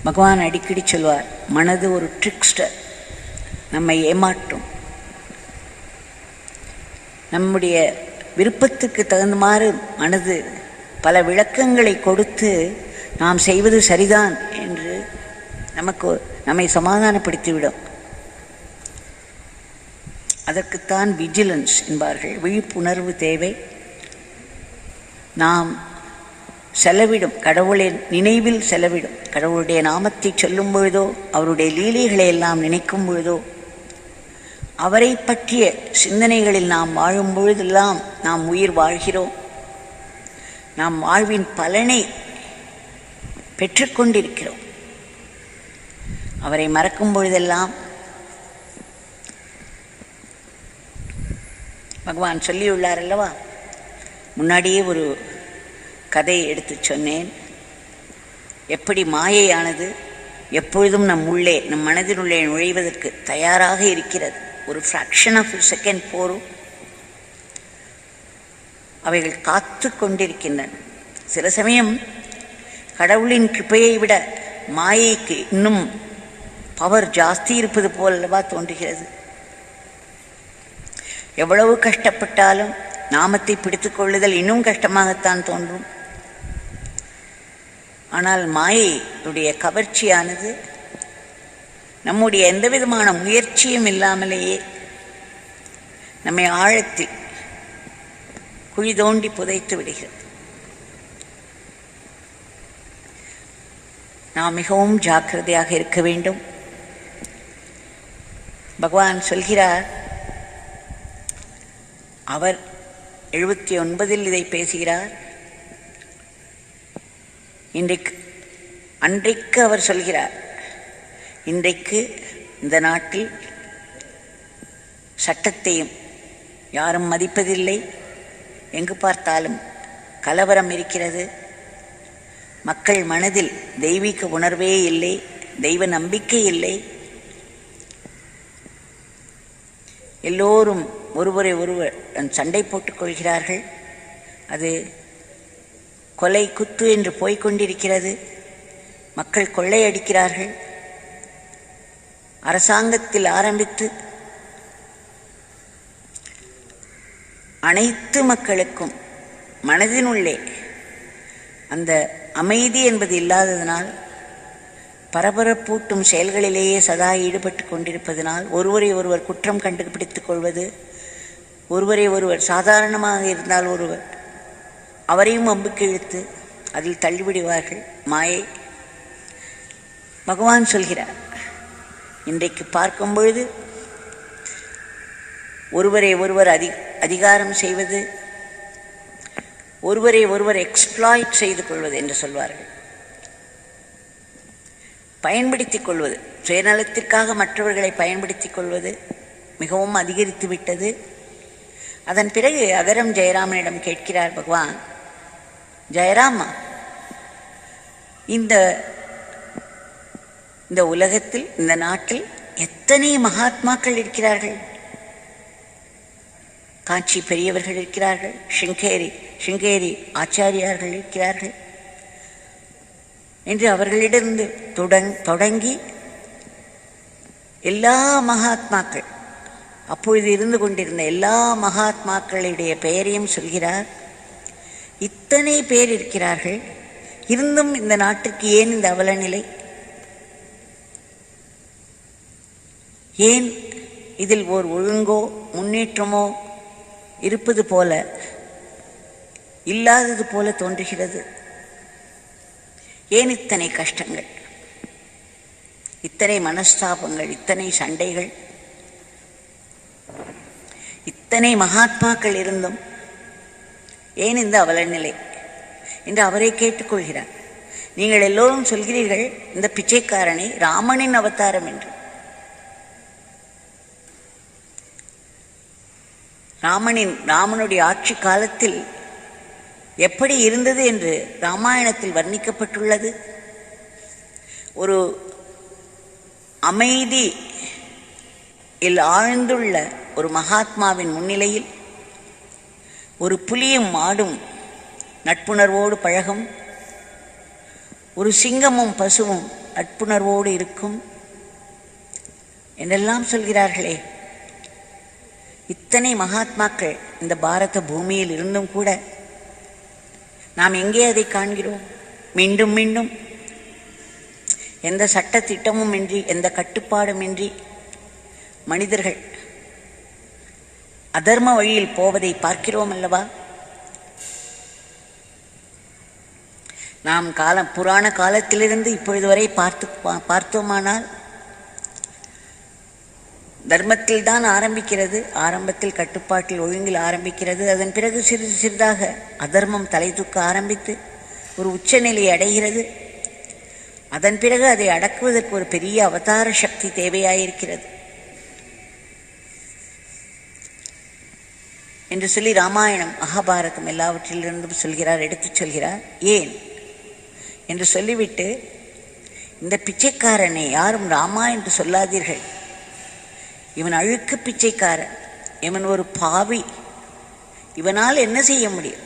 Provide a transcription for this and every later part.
பகவான் அடிக்கடி சொல்வார், மனது ஒரு ட்ரிக்ஸ்டர், நம்மை ஏமாற்றும். நம்முடைய விருப்பத்துக்கு தகுந்தமாறு மனது பல விளக்கங்களை கொடுத்து நாம் செய்வது சரிதான் என்று நம்மை சமாதானப்படுத்திவிடும். அதற்குத்தான் விஜிலன்ஸ் என்பார்கள். விழிப்புணர்வு தேவை. நாம் செலவிடும் கடவுளின் நினைவில் செலவிடும், கடவுளுடைய நாமத்தை சொல்லும் பொழுதோ, அவருடைய லீலைகளை எல்லாம் நினைக்கும் பொழுதோ, அவரை பற்றிய சிந்தனைகளில் நாம் வாழும் பொழுதெல்லாம் நாம் உயிர் வாழ்கிறோம். நாம் வாழ்வின் பலனை பெற்றுக்கொண்டிருக்கிறோம். அவரை மறக்கும் பொழுதெல்லாம் பகவான் சொல்லியுள்ளார் அல்லவா. முன்னாடியே ஒரு கதையை எடுத்து சொன்னேன். எப்படி மாயையானது எப்பொழுதும் நம் மனதினுள்ளே நுழைவதற்கு தயாராக இருக்கிறது. ஒரு ஃப்ராக்ஷன் ஆஃப் செகண்ட் போரும் அவைகள் காத்து கொண்டிருக்கின்றன. சில சமயம் கடவுளின் கிருபையை விட மாயைக்கு இன்னும் பவர் ஜாஸ்தி இருப்பது போலவா தோன்றுகிறது. எவ்வளவு கஷ்டப்பட்டாலும் நாமத்தை பிடித்துக் கொள்ளுதல் இன்னும் கஷ்டமாகத்தான் தோன்றும். ஆனால் மாயையுடைய கவர்ச்சியானது நம்முடைய எந்த விதமான முயற்சியும் இல்லாமலேயே நம்மை ஆழத்தில் குழி தோண்டி புதைத்து விடுகிறது. நாம் மிகவும் ஜாக்கிரதையாக இருக்க வேண்டும். பகவான் சொல்கிறார், அவர் 79 இதை பேசுகிறார். அன்றைக்கு அவர் சொல்கிறார், இன்றைக்கு இந்த நாட்டில் சட்டத்தையும் யாரும் மதிப்பதில்லை. எங்கு பார்த்தாலும் கலவரம் இருக்கிறது. மக்கள் மனதில் தெய்வீக உணர்வே இல்லை, தெய்வ நம்பிக்கை இல்லை. எல்லோரும் ஒருவரை ஒருவர் சண்டை போட்டுக் கொள்கிறார்கள். அது கொலை குத்து என்று போய்கொண்டிருக்கிறது. மக்கள் கொள்ளையடிக்கிறார்கள். அரசாங்கத்தில் ஆரம்பித்து அனைத்து மக்களுக்கும் மனதினுள்ளே அந்த அமைதி என்பது இல்லாததனால், பரபரப்பூட்டும் செயல்களிலேயே சதா ஈடுபட்டு கொண்டிருப்பதனால், ஒருவரை ஒருவர் குற்றம் கண்டுபிடித்துக் கொள்வது, ஒருவரை ஒருவர் சாதாரணமாக இருந்தால் ஒருவர் அவரையும் அம்புக்கு இழுத்து அதில் தள்ளிவிடுவார்கள். மாயை. பகவான் சொல்கிறார், இன்றைக்கு பார்க்கும் பொழுது ஒருவரை ஒருவர் அதிகாரம் செய்வது, ஒருவரை ஒருவர் எக்ஸ்ப்ளாய்ட் செய்து கொள்வது என்று சொல்வார்கள். பயன்படுத்திக் கொள்வது, சுயநலத்திற்காக மற்றவர்களை பயன்படுத்திக் கொள்வது மிகவும் அதிகரித்து விட்டது. அதன் பிறகு அகரம் ஜெயராமனிடம் கேட்கிறார் பகவான், ஜெயராமா, இந்த உலகத்தில், இந்த நாட்டில் எத்தனை மகாத்மாக்கள் இருக்கிறார்கள். காஞ்சி பெரியவர்கள் இருக்கிறார்கள், சிங்கேரி ஆச்சாரியார்கள் இருக்கிறார்கள் என்று அவர்களிடமிருந்து தொடங்கி எல்லா மகாத்மாக்கள், அப்பொழுது இருந்து கொண்டிருந்த எல்லா மகாத்மாக்களுடைய பெயரையும் சொல்கிறார். இத்தனை பேர் இருக்கிறார்கள், இருந்தும் இந்த நாட்டுக்கு ஏன் இந்த அவலநிலை? ஏன் இதில் ஓர் ஒழுங்கோ முன்னேற்றமோ இருப்பது போல இல்லாதது போல தோன்றுகிறது? ஏன் இத்தனை கஷ்டங்கள், இத்தனை மனஸ்தாபங்கள், இத்தனை சண்டைகள்? இத்தனை மகாத்மாக்கள் இருந்தும் ஏன் இந்த அவலநிலை என்று அவரை கேட்டுக்கொள்கிறார். நீங்கள் எல்லோரும் சொல்கிறீர்கள் இந்த பிச்சைக்காரனை ராமனின் அவதாரம் என்று. ராமனுடைய ஆட்சி காலத்தில் எப்படி இருந்தது என்று ராமாயணத்தில் வர்ணிக்கப்பட்டுள்ளது. ஒரு அமைதியில் ஆழ்ந்துள்ள ஒரு மகாத்மாவின் முன்னிலையில் ஒரு புலியும் மாடும் நட்புணர்வோடு பழகும், ஒரு சிங்கமும் பசுவும் நட்புணர்வோடு இருக்கும் என்றெல்லாம் சொல்கிறார்களே. இத்தனை மகாத்மாக்கள் இந்த பாரத பூமியில் இருந்தும் கூட நாம் எங்கே அதை காண்கிறோம்? மீண்டும் மீண்டும் எந்த சட்ட திட்டமும் இன்றி, எந்த கட்டுப்பாடும் இன்றி மனிதர்கள் அதர்ம வழியில் போவதை பார்க்கிறோம் அல்லவா? நாம் புராண காலத்திலிருந்து இப்பொழுது வரை பார்த்தோமானால் தர்மத்தில் தான் ஆரம்பிக்கிறது. ஆரம்பத்தில் கட்டுப்பாட்டில் ஒழுங்கில் ஆரம்பிக்கிறது. அதன் பிறகு சிறிது சிறிதாக அதர்மம் தலை தூக்க ஆரம்பித்து ஒரு உச்சநிலையை அடைகிறது. அதன் பிறகு அதை அடக்குவதற்கு ஒரு பெரிய அவதார சக்தி தேவையாயிருக்கிறது என்று சொல்லி ராமாயணம் மகாபாரதம் எல்லாவற்றிலிருந்தும் சொல்கிறார், எடுத்துச் சொல்கிறார். ஏன் என்று சொல்லிவிட்டு, இந்த பிச்சைக்காரனை யாரும் ராமா என்று சொல்லாதீர்கள், இவன் அழுக்கு பிச்சைக்காரன், இவன் ஒரு பாவி, இவனால் என்ன செய்ய முடியும்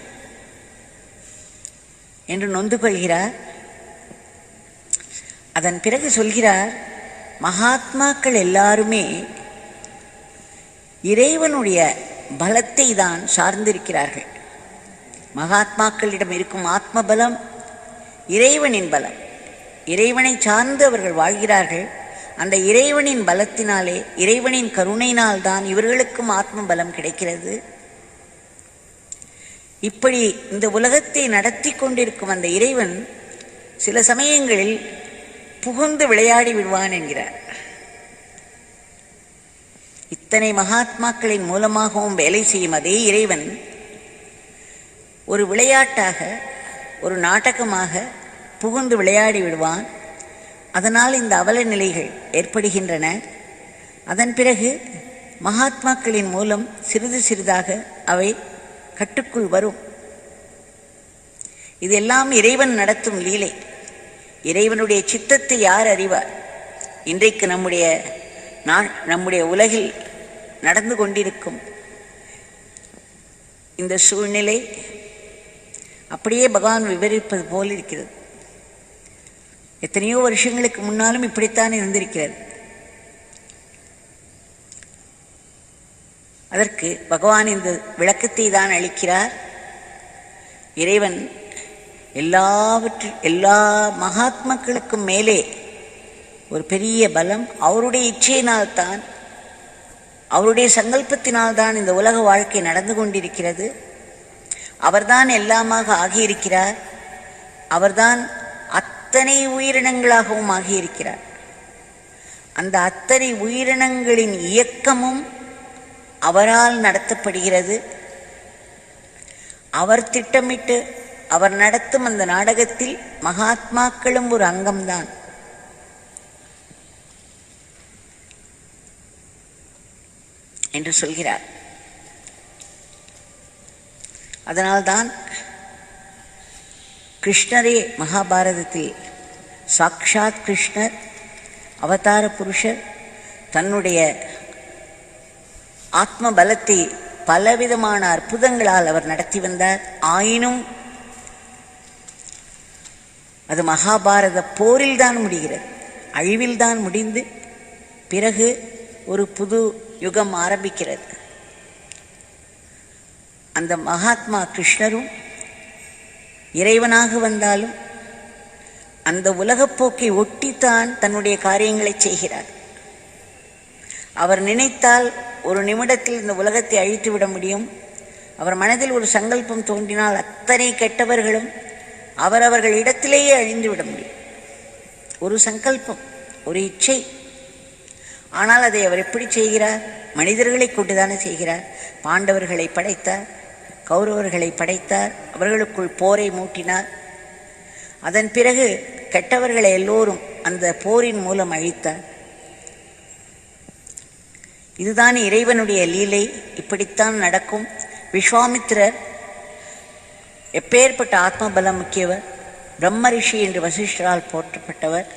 என்று நொந்து கொள்கிறார். அதன் பிறகு சொல்கிறார், மகாத்மாக்கள் எல்லாருமே இறைவனுடைய பலத்தை தான் சார்ந்திருக்கிறார்கள். மகாத்மாக்களிடம் இருக்கும் ஆத்ம பலம் இறைவனின் பலம். இறைவனை சார்ந்து அவர்கள் வாழ்கிறார்கள். அந்த இறைவனின் பலத்தினாலே, இறைவனின் கருணையினால் தான் இவர்களுக்கும் ஆத்ம பலம் கிடைக்கிறது. இப்படி இந்த உலகத்தை நடத்தி கொண்டிருக்கும் அந்த இறைவன் சில சமயங்களில் புகுந்து விளையாடி விடுவான் என்கிறார். இத்தனை மகாத்மாக்களின் மூலமாகவும் வேலை செய்யும் அதே இறைவன் ஒரு விளையாட்டாக, ஒரு நாடகமாக புகுந்து விளையாடி விடுவான். அதனால் இந்த அவல நிலைகள் ஏற்படுகின்றன. அதன் பிறகு மகாத்மாக்களின் மூலம் சிறிது சிறிதாக அவை கட்டுக்குள் வரும். இதெல்லாம் இறைவன் நடத்தும் லீலை. இறைவனுடைய சித்தத்தை யார் அறிவார்? இன்றைக்கு நம்முடைய உலகில் நடந்து கொண்டிருக்கும் இந்த சூழ்நிலை அப்படியே பகவான் விவரிப்பது போல் இருக்கிறது. எத்தனையோ வருஷங்களுக்கு முன்னாலும் இப்படித்தான் இருந்திருக்கிறது. அதற்கு பகவான் இந்த விளக்கத்தை தான் அளிக்கிறார். இறைவன் எல்லா மகாத்மாக்களுக்கும் மேலே ஒரு பெரிய பலம் அவருடைய இச்சையினால்தான், அவருடைய சங்கல்பத்தினால்தான் இந்த உலக வாழ்க்கை நடந்து கொண்டிருக்கிறது. அவர்தான் எல்லாமாக ஆகியிருக்கிறார். அவர்தான் அத்தனை உயிரினங்களாகவும் ஆகியிருக்கிறார். அந்த அத்தனை உயிரினங்களின் இயக்கமும் அவரால் நடத்தப்படுகிறது. அவர் திட்டமிட்டு அவர் நடத்தும் அந்த நாடகத்தில் மகாத்மாக்களும் ஒரு அங்கம்தான். என்று சொல்கிறார். அதனால்தான் கிருஷ்ணரே மகாபாரதத்தில் சாக்ஷாத் கிருஷ்ணர் அவதார புருஷர் தன்னுடைய ஆத்ம பலத்தை பலவிதமான அற்புதங்களால் அவர் நடத்தி வந்தார். ஆயினும் அது மகாபாரத போரில் தான் முடிகிறது, அழிவில் தான் முடிந்து பிறகு ஒரு புது யுகம் ஆரம்பிக்கிறது. அந்த மகாத்மா கிருஷ்ணரும் இறைவனாக வந்தாலும் அந்த உலகப்போக்கை ஒட்டித்தான் தன்னுடைய காரியங்களை செய்கிறார். அவர் நினைத்தால் ஒரு நிமிடத்தில் இந்த உலகத்தை அழித்து விட முடியும். அவர் மனதில் ஒரு சங்கல்பம் தோன்றினால் அத்தனை கெட்டவர்களும் அவரவர்கள் இடத்திலேயே அழிந்து விட முடியும். ஒரு சங்கல்பம், ஒரு இச்சை. ஆனால் அதை அவர் எப்படி செய்கிறார்? மனிதர்களை கொண்டுதானே செய்கிறார். பாண்டவர்களை படைத்தார், கௌரவர்களை படைத்தார், அவர்களுக்குள் போரை மூட்டினார். அதன் பிறகு கெட்டவர்களை எல்லோரும் அந்த போரின் மூலம் அழித்தார். இதுதான் இறைவனுடைய லீலை. இப்படித்தான் நடக்கும். விஸ்வாமித்திரர் எப்பேற்பட்ட ஆத்மபலம் முக்கியவர், பிரம்ம ரிஷி என்று வசிஷ்டரால் போற்றப்பட்டவர்,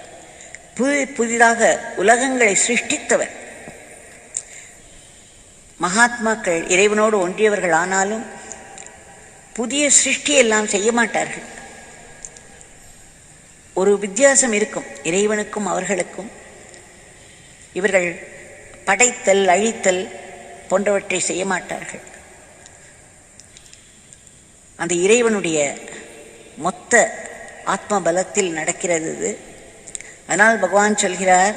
புதிதாக உலகங்களை சிருஷ்டித்தவர். மகாத்மாக்கள் இறைவனோடு ஒன்றியவர்கள் ஆனாலும் புதிய சிருஷ்டியெல்லாம் செய்ய மாட்டார்கள். ஒரு வித்தியாசம் இருக்கும் இறைவனுக்கும் அவர்களுக்கும். இவர்கள் படைத்தல் அழித்தல் போன்றவற்றை செய்ய மாட்டார்கள். அந்த இறைவனுடைய மொத்த ஆத்ம பலத்தில் நடக்கிறது இது. அதனால் பகவான் சொல்கிறார்,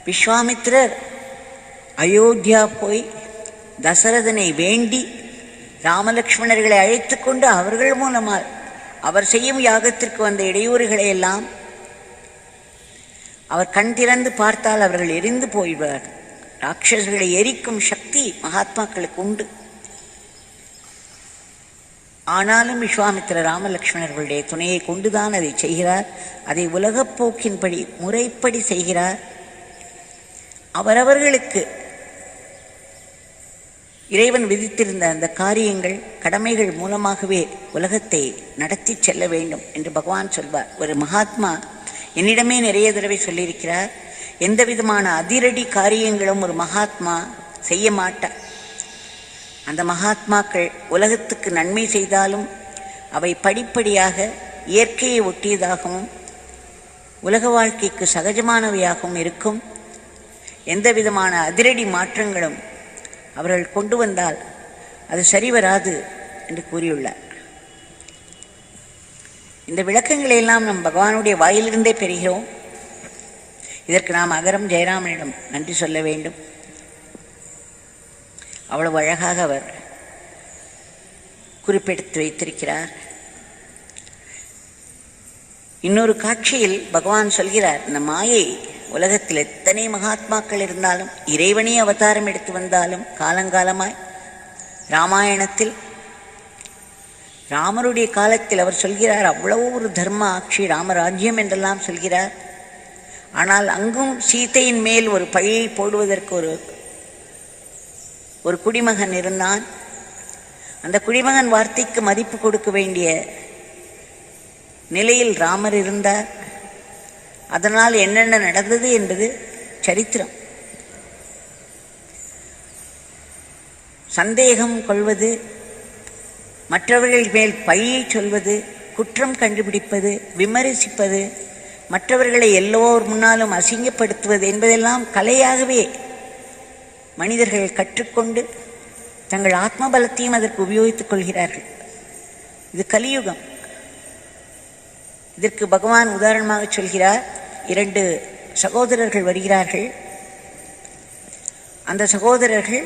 விஸ்வாமித்திரர் அயோத்தியா போய் தசரதனை வேண்டி ராமலக்ஷ்மணர்களை அழைத்து கொண்டு அவர்கள் மூலமாக அவர் செய்யும் யாகத்திற்கு வந்த இடையூறுகளை எல்லாம் அவர் கண் திறந்து பார்த்தால் அவர்கள் எரிந்து போய்வார். ராட்சசர்களை எரிக்கும் சக்தி மகாத்மாக்களுக்கு உண்டு. ஆனாலும் விஸ்வாமித்திர ராமலக்ஷ்மணர்களுடைய துணையை கொண்டுதான் அதை செய்கிறார். அதை உலகப் போக்கின்படி முறைப்படி செய்கிறார். அவரவர்களுக்கு இறைவன் விதித்திருந்த அந்த காரியங்கள் கடமைகள் மூலமாகவே உலகத்தை நடத்தி செல்ல வேண்டும் என்று பகவான் சொல்வார். ஒரு மகாத்மா என்னிடமே நிறைய தடவை சொல்லியிருக்கிறார், எந்த விதமான அதிரடி காரியங்களும் ஒரு மகாத்மா செய்ய மாட்டார். அந்த மகாத்மாக்கள் உலகத்துக்கு நன்மை செய்தாலும் அவை படிப்படியாக இயற்கையை ஒட்டியதாகவும் உலக வாழ்க்கைக்கு சகஜமானவையாகவும் இருக்கும். எந்த விதமான அதிரடி மாற்றங்களும் அவர்கள் கொண்டு வந்தால் அது சரிவராது என்று கூறியுள்ளார். இந்த விளக்கங்களை எல்லாம் நம் பகவானுடைய வாயிலிருந்தே பெறுகிறோம். இதற்கு நாம் அகரம் ஜெயராமனிடம் நன்றி சொல்ல வேண்டும். அவ்வளவு அழகாக அவர் குறிப்பெடுத்து வைத்திருக்கிறார். இன்னொரு காட்சியில் பகவான் சொல்கிறார், இந்த மாயை உலகத்தில் எத்தனை மகாத்மாக்கள் இருந்தாலும் இறைவனே அவதாரம் எடுத்து வந்தாலும் காலங்காலமாய் ராமாயணத்தில் ராமருடைய காலத்தில் அவர் சொல்கிறார், அவ்வளவு ஒரு தர்ம ஆட்சி ராமராஜ்யம் என்றெல்லாம் சொல்கிறார். ஆனால் அங்கும் சீதையின் மேல் ஒரு பழியை போடுவதற்கு ஒரு குடிமகன் இருந்தான். அந்த குடிமகன் வார்த்தைக்கு மதிப்பு கொடுக்க வேண்டிய நிலையில் ராமர் இருந்தார். அதனால் என்னென்ன நடந்தது என்பது சரித்திரம். சந்தேகம் கொள்வது, மற்றவர்கள் மேல் பழியை சொல்வது, குற்றம் கண்டுபிடிப்பது, விமர்சிப்பது, மற்றவர்களை எல்லோர் முன்னாலும் அசிங்கப்படுத்துவது என்பதெல்லாம் கலையாகவே மனிதர்கள் கற்றுக்கொண்டு தங்கள் ஆத்ம பலத்தையும் அதற்கு உபயோகித்துக் கொள்கிறார்கள். இது கலியுகம். இதற்கு பகவான் உதாரணமாக சொல்கிறார். 2 சகோதரர்கள் வருகிறார்கள். அந்த சகோதரர்கள்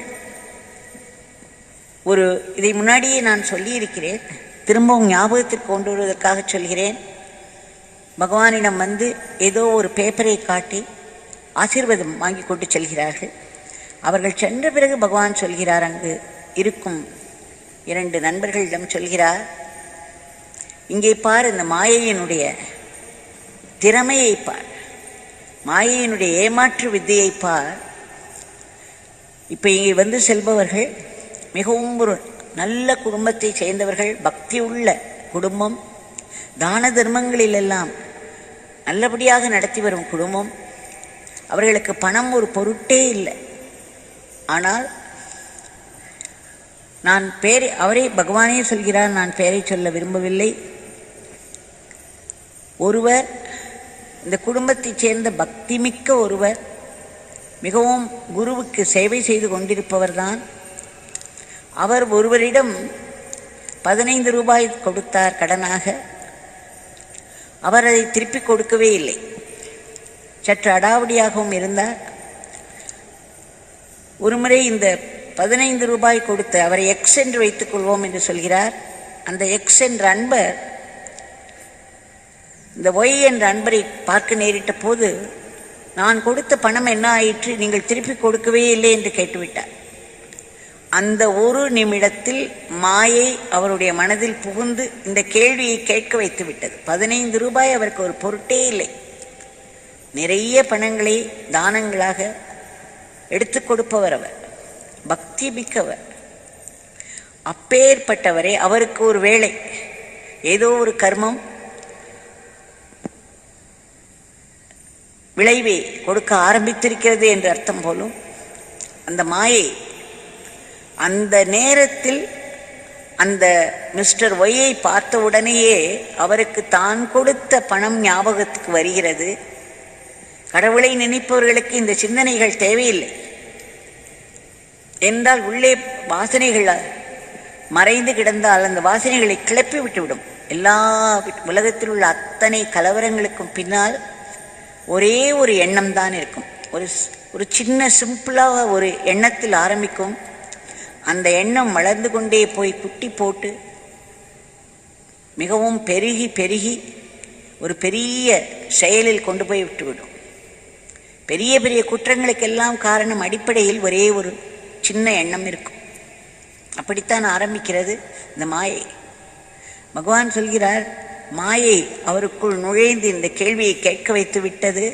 இதை முன்னாடியே நான் சொல்லியிருக்கிறேன், திரும்பவும் ஞாபகத்திற்கு கொண்டு வருவதற்காக சொல்கிறேன். பகவானிடம் வந்து ஏதோ ஒரு பேப்பரை காட்டி ஆசீர்வாதம் வாங்கி கொண்டு செல்கிறார்கள். அவர்கள் சென்ற பிறகு பகவான் சொல்கிறார், அங்கு இருக்கும் 2 நண்பர்களிடம் சொல்கிறார், இங்கே பார், இந்த மாயையினுடைய திறமையை பார், மாயையினுடைய ஏமாற்று வித்தையை பார். இப்போ இங்கே வந்து செல்பவர்கள் மிகவும் ஒரு நல்ல குடும்பத்தை சேர்ந்தவர்கள், பக்தி உள்ள குடும்பம், தான தர்மங்களிலெல்லாம் நல்லபடியாக நடத்தி வரும் குடும்பம். அவர்களுக்கு பணம் ஒரு பொருட்டே இல்லை. ஆனால் நான் அவரே பகவானே சொல்கிறார், நான் பெயரை சொல்ல விரும்பவில்லை. ஒருவர், இந்த குடும்பத்தைச் சேர்ந்த பக்திமிக்க ஒருவர், மிகவும் குருவுக்கு சேவை செய்து கொண்டிருப்பவர்தான். அவர் ஒருவரிடம் 15 ரூபாய் கொடுத்தார் கடனாக. அவர் அதை திருப்பி கொடுக்கவே இல்லை. சற்று அடாவடியாகவும் இருந்தார். ஒருமுறை இந்த 15 ரூபாய் கொடுத்து அவரை எக்ஸ் என்று வைத்துக் கொள்வோம் என்று சொல்கிறார். அந்த எக்ஸ் என்ற அன்பர் இந்த ஒய் என்ற அன்பரை பார்க்க நேரிட்ட போது, நான் கொடுத்த பணம் என்ன ஆயிற்று, நீங்கள் திருப்பி கொடுக்கவே இல்லை என்று கேட்டுவிட்டார். அந்த ஒரு நிமிடத்தில் மாயை அவருடைய மனதில் புகுந்து இந்த கேள்வியை கேட்க வைத்து விட்டது. 15 ரூபாய் அவருக்கு ஒரு பொருட்டே இல்லை. நிறைய பணங்களை தானங்களாக எடுத்து கொடுப்பவர் அவர், பக்தி மிக்கவர். அப்பேற்பட்டவரே அவருக்கு ஒரு வேளை ஏதோ ஒரு கர்மம் விளைவை கொடுக்க ஆரம்பித்திருக்கிறது என்று அர்த்தம் போலும் அந்த மாயை அந்த நேரத்தில் அந்த மிஸ்டர் ஒய்யை பார்த்த உடனேயே அவருக்கு தான் கொடுத்த பணம் ஞாபகத்துக்கு வருகிறது. கடவுளை நினைப்பவர்களுக்கு இந்த சிந்தனைகள் தேவையில்லை என்றால் உள்ளே வாசனைகள் மறைந்து கிடந்தால் அந்த வாசனைகளை கிளப்பி விட்டுவிடும். எல்லா உலகத்தில் உள்ள அத்தனை கலவரங்களுக்கும் பின்னால் ஒரே ஒரு எண்ணம் தான் இருக்கும். ஒரு சின்ன சிம்பிளாக ஒரு எண்ணத்தில் ஆரம்பிக்கும். அந்த எண்ணம் வளர்ந்து கொண்டே போய் குட்டி போட்டு மிகவும் பெருகி பெருகி ஒரு பெரிய செயலில் கொண்டு போய் விட்டுவிடும். பெரிய பெரிய குற்றங்களுக்கெல்லாம் காரணம் அடிப்படையில் ஒரே ஒரு சின்ன எண்ணம் இருக்கும். அப்படித்தான் ஆரம்பிக்கிறது இந்த மாயை. பகவான் சொல்கிறார், மாயை அவருக்குள் நுழைந்து இந்த கேள்வியை கேட்க வைத்து விட்டது.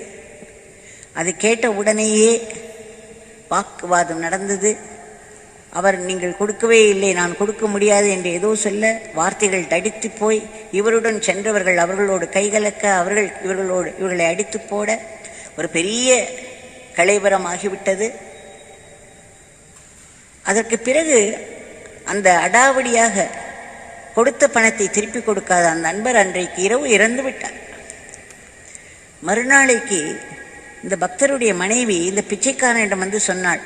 அது கேட்ட உடனேயே வாக்குவாதம் நடந்தது. அவர் நீங்கள் கொடுக்கவே இல்லை, நான் கொடுக்க முடியாது என்று ஏதோ சொல்ல வார்த்தைகள் தடித்து போய் இவருடன் சென்றவர்கள் அவர்களோடு கைகலக்க இவர்களை அடித்து போட ஒரு பெரிய கலைவரம் ஆகிவிட்டது. அதற்கு பிறகு அந்த அடாவடியாக கொடுத்த பணத்தை திருப்பி கொடுக்காத அந்த நண்பர் அன்றைக்கு இரவு இறந்து விட்டார். மறுநாளைக்கு இந்த பக்தருடைய மனைவி இந்த பிச்சைக்காரனிடம் வந்து சொன்னாள்,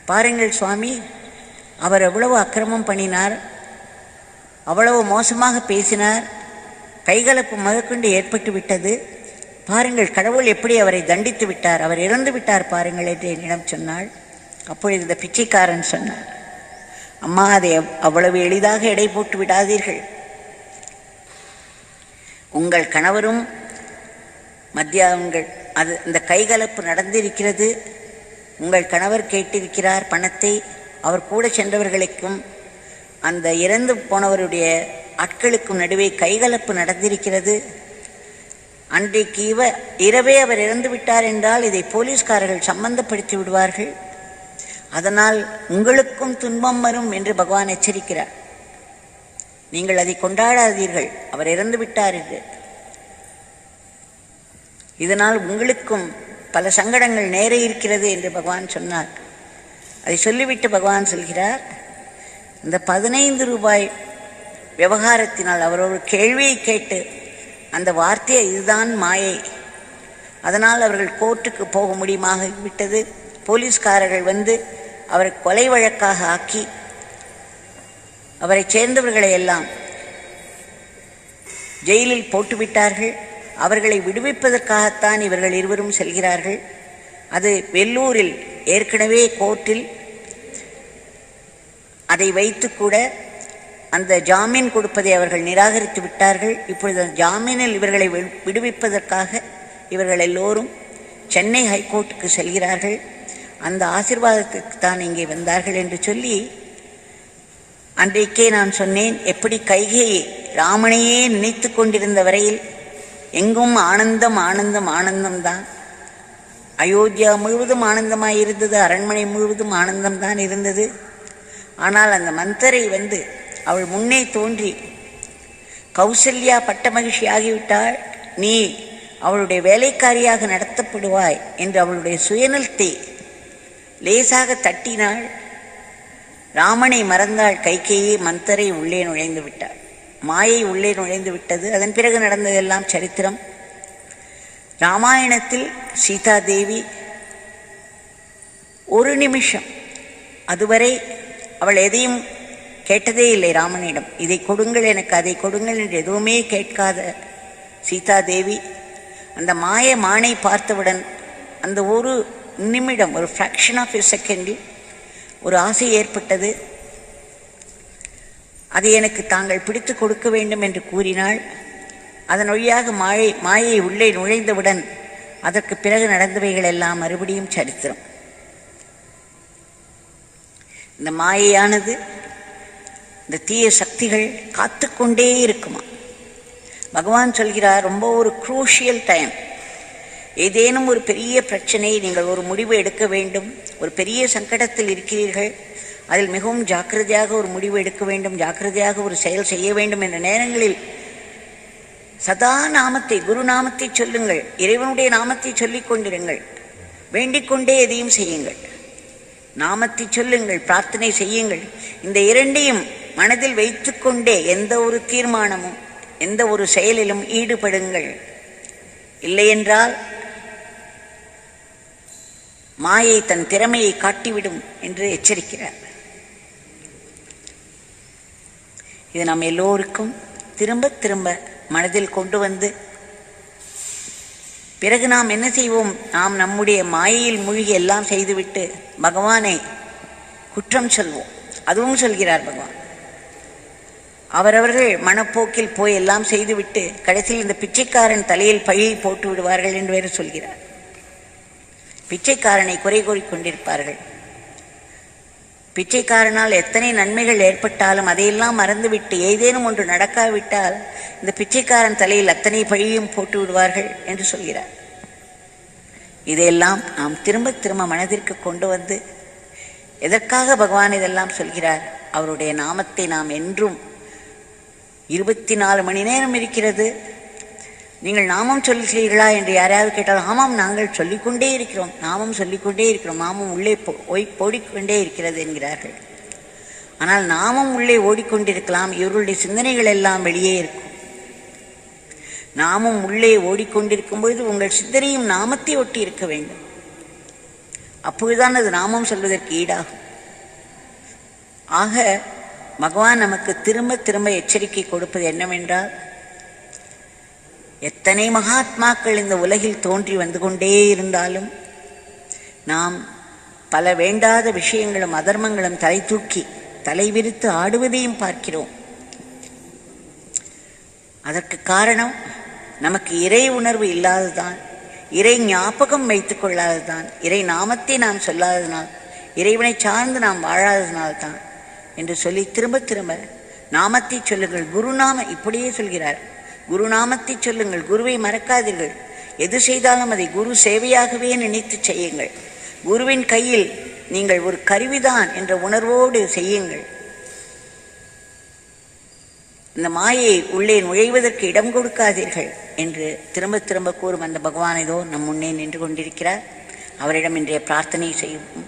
பாருங்கள் சுவாமி, அவர் எவ்வளவு அக்கிரமம் பண்ணினார், அவ்வளவு மோசமாக பேசினார், கைகலப்பு முதற்கொண்டு ஏற்பட்டு விட்டது. பாருங்கள், கடவுள் எப்படி அவரை தண்டித்து விட்டார், அவர் இறந்து விட்டார் பாருங்கள் என்று என்னிடம் சொன்னாள். அப்பொழுது இந்த பிச்சைக்காரன் சொன்னார், அம்மா, அதை அவ்வளவு எளிதாக எடை போட்டு விடாதீர்கள். உங்கள் கணவரும் மத்தியானங்கள் இந்த கைகலப்பு நடந்திருக்கிறது. உங்கள் கணவர் கேட்டிருக்கிறார் பணத்தை. அவர் கூட சென்றவர்களுக்கும் அந்த இறந்து போனவருடைய ஆட்களுக்கும் நடுவே கைகலப்பு நடந்திருக்கிறது. அன்றைக்கு இரவே அவர் இறந்து விட்டார் என்றால் இதை போலீஸ்காரர்கள் சம்பந்தப்படுத்தி விடுவார்கள். அதனால் உங்களுக்கும் துன்பம் வரும் என்று பகவான் எச்சரிக்கிறார். நீங்கள் அதை கொண்டாடாதீர்கள், அவர் இறந்து விட்டார் என்று. இதனால் உங்களுக்கும் பல சங்கடங்கள் நேர இருக்கிறது என்று பகவான் சொன்னார். அதை சொல்லிவிட்டு பகவான் சொல்கிறார், இந்த 15 ரூபாய் விவகாரத்தினால் அவர் ஒரு கேள்வியை கேட்டு அந்த வார்த்தையை இதுதான் மாயை, அதனால் அவர்கள் கோர்ட்டுக்கு போக முடியுமாக விட்டது. போலீஸ்காரர்கள் வந்து அவரை கொலை வழக்காக ஆக்கி அவரை சேர்ந்தவர்களை எல்லாம் ஜெயிலில் போட்டுவிட்டார்கள். அவர்களை விடுவிப்பதற்காகத்தான் இவர்கள் இருவரும் செல்கிறார்கள். அது வெள்ளூரில் ஏற்கனவே கோர்ட்டில் அதை வைத்து கூட அந்த ஜாமீன் கொடுப்பதை அவர்கள் நிராகரித்து விட்டார்கள். இப்பொழுது ஜாமீனில் இவர்களை விடுவிப்பதற்காக இவர்கள் எல்லோரும் சென்னை ஹைகோர்ட்டுக்கு செல்கிறார்கள். அந்த ஆசீர்வாதத்துக்கு தான் இங்கே வந்தார்கள் என்று சொல்லி அன்றைக்கே நான் சொன்னேன், எப்படி கைகையை ராமனையே நினைத்து கொண்டிருந்த வரையில் எங்கும் ஆனந்தம் ஆனந்தம் ஆனந்தம்தான். அயோத்தியா முழுவதும் ஆனந்தமாயிருந்தது, அரண்மனை முழுவதும் ஆனந்தம்தான் இருந்தது. ஆனால் அந்த மந்தரை வந்து அவள் முன்னே தோன்றி, கௌசல்யா பட்ட மகிழ்ச்சி ஆகிவிட்டாள், நீ அவளுடைய வேலைக்காரியாக நடத்தப்படுவாய் என்று அவளுடைய சுயநலத்தை லேசாக தட்டினாள். ராமனை மறந்தாள் கைகேயி. மந்தரை உள்ளே நுழைந்து விட்டாள். மாயை உள்ளே நுழைந்து விட்டது. அதன் பிறகு நடந்ததெல்லாம் சரித்திரம். ராமாயணத்தில் சீதாதேவி ஒரு நிமிஷம் அதுவரை அவள் எதையும் கேட்டதே இல்லை ராமனிடம். இதை கொடுங்கள், எனக்கு அதை கொடுங்கள் என்று எதுவுமே கேட்காத சீதாதேவி அந்த மானை பார்த்தவுடன் அந்த ஒரு நிமிடம், ஒரு ஃப்ராக்ஷன் ஆஃப் எ செகண்டில் ஒரு ஆசை ஏற்பட்டது. அதை எனக்கு தாங்கள் பிடித்து கொடுக்க வேண்டும் என்று கூறினாள். அதன் வழியாக மாயை உள்ளே நுழைந்தவுடன் அதற்கு பிறகு நடந்தவைகள் எல்லாம் மறுபடியும் சரித்திரம். இந்த மாயையானது, இந்த தீய சக்திகள் காத்து கொண்டே இருக்குமா. பகவான் சொல்கிறார், ரொம்ப ஒரு குரூஷியல் டைம். ஏதேனும் ஒரு பெரிய பிரச்சனை, நீங்கள் ஒரு முடிவு எடுக்க வேண்டும், ஒரு பெரிய சங்கடத்தில் இருக்கிறீர்கள், அதில் மிகவும் ஜாக்கிரதையாக ஒரு முடிவு எடுக்க வேண்டும், ஜாக்கிரதையாக ஒரு செயல் செய்ய வேண்டும் என்ற நேரங்களில் சதா நாமத்தை, குரு நாமத்தை சொல்லுங்கள், இறைவனுடைய நாமத்தை சொல்லிக் கொண்டிருங்கள், வேண்டிக் கொண்டே எதையும் செய்யுங்கள். நாமத்தை சொல்லுங்கள், பிரார்த்தனை செய்யுங்கள். இந்த இரண்டையும் மனதில் வைத்துக்கொண்டே எந்த ஒரு தீர்மானமும் எந்த ஒரு செயலிலும் ஈடுபடுங்கள். இல்லையென்றால் மாயை தன் திறமையை காட்டிவிடும் என்று எச்சரிக்கிறார். இது நம் எல்லோருக்கும் திரும்ப திரும்ப மனதில் கொண்டு வந்து, பிறகு நாம் என்ன செய்வோம்? நாம் நம்முடைய மாயையில் மூழ்கி எல்லாம் செய்துவிட்டு பகவானை குற்றம் சொல்வோம். அதுவும் சொல்கிறார் பகவான். அவரவர்கள் மனப்போக்கில் போய் எல்லாம் செய்துவிட்டு கடைசியில் இந்த பிச்சைக்காரன் தலையில் பழியை போட்டு விடுவார்கள் என்று வேறு சொல்கிறார். பிச்சைக்காரனை குறை கூறிக்கொண்டிருப்பார்கள். பிச்சைக்காரனால் எத்தனை நன்மைகள் ஏற்பட்டாலும் அதையெல்லாம் மறந்துவிட்டு ஏதேனும் ஒன்று நடக்காவிட்டால் இந்த பிச்சைக்காரன் தலையில் அத்தனை பழியும் போட்டு விடுவார்கள் என்று சொல்கிறார். இதையெல்லாம் நாம் திரும்ப திரும்ப மனதிற்கு கொண்டு வந்து, எதற்காக பகவான் இதெல்லாம் சொல்கிறார்? அவருடைய நாமத்தை நாம் என்றும் 24 மணி நேரம் இருக்கிறது. நீங்கள் நாமம் சொல்லுகிறீர்களா என்று யாராவது கேட்டால், ஆமாம் நாங்கள் சொல்லிக்கொண்டே இருக்கிறோம், நாமம் சொல்லிக்கொண்டே இருக்கிறோம், நாமம் உள்ளே ஓடிக்கொண்டே இருக்கிறது என்கிறார்கள். ஆனால் நாமம் உள்ளே ஓடிக்கொண்டிருக்கலாம், இவர்களுடைய சிந்தனைகள் எல்லாம் வெளியே இருக்கும். நாமும் உள்ளே ஓடிக்கொண்டிருக்கும் பொழுது உங்கள் சிந்தனையும் நாமத்தை ஒட்டி இருக்க வேண்டும். அப்பொழுதுதான் அது நாமம் சொல்வதற்கு ஈடாகும். ஆக பகவான் நமக்கு திரும்ப திரும்ப எச்சரிக்கை கொடுப்பது என்னவென்றால், எத்தனை மகாத்மாக்கள் இந்த உலகில் தோன்றி வந்து கொண்டே இருந்தாலும் நாம் பல வேண்டாத விஷயங்களும் அதர்மங்களும் தலை தூக்கி தலை விரித்து ஆடுவதையும் பார்க்கிறோம். அதற்கு காரணம் நமக்கு இறை உணர்வு இல்லாததுதான், இறை ஞாபகம் வைத்துக் கொள்ளாததுதான், இறை நாமத்தை நாம் சொல்லாததனால், இறைவனை சார்ந்து நாம் வாழாததனால்தான் என்று சொல்லி திரும்ப திரும்ப நாமத்தை சொல்லுங்கள், குருநாம இப்படியே சொல்கிறார். குருநாமத்தை சொல்லுங்கள், குருவை மறக்காதீர்கள். எது செய்தாலும் அதை குரு சேவையாகவே நினைத்து செய்யுங்கள். குருவின் கையில் நீங்கள் ஒரு கருவிதான் என்ற உணர்வோடு செய்யுங்கள். இந்த மாயை உள்ளே நுழைவதற்கு இடம் கொடுக்காதீர்கள் என்று திரும்ப திரும்ப கூறும் அந்த பகவான் இதோ நம் முன்னே நின்று கொண்டிருக்கிறார். அவரிடம் இன்றைய பிரார்த்தனை செய்வோம்.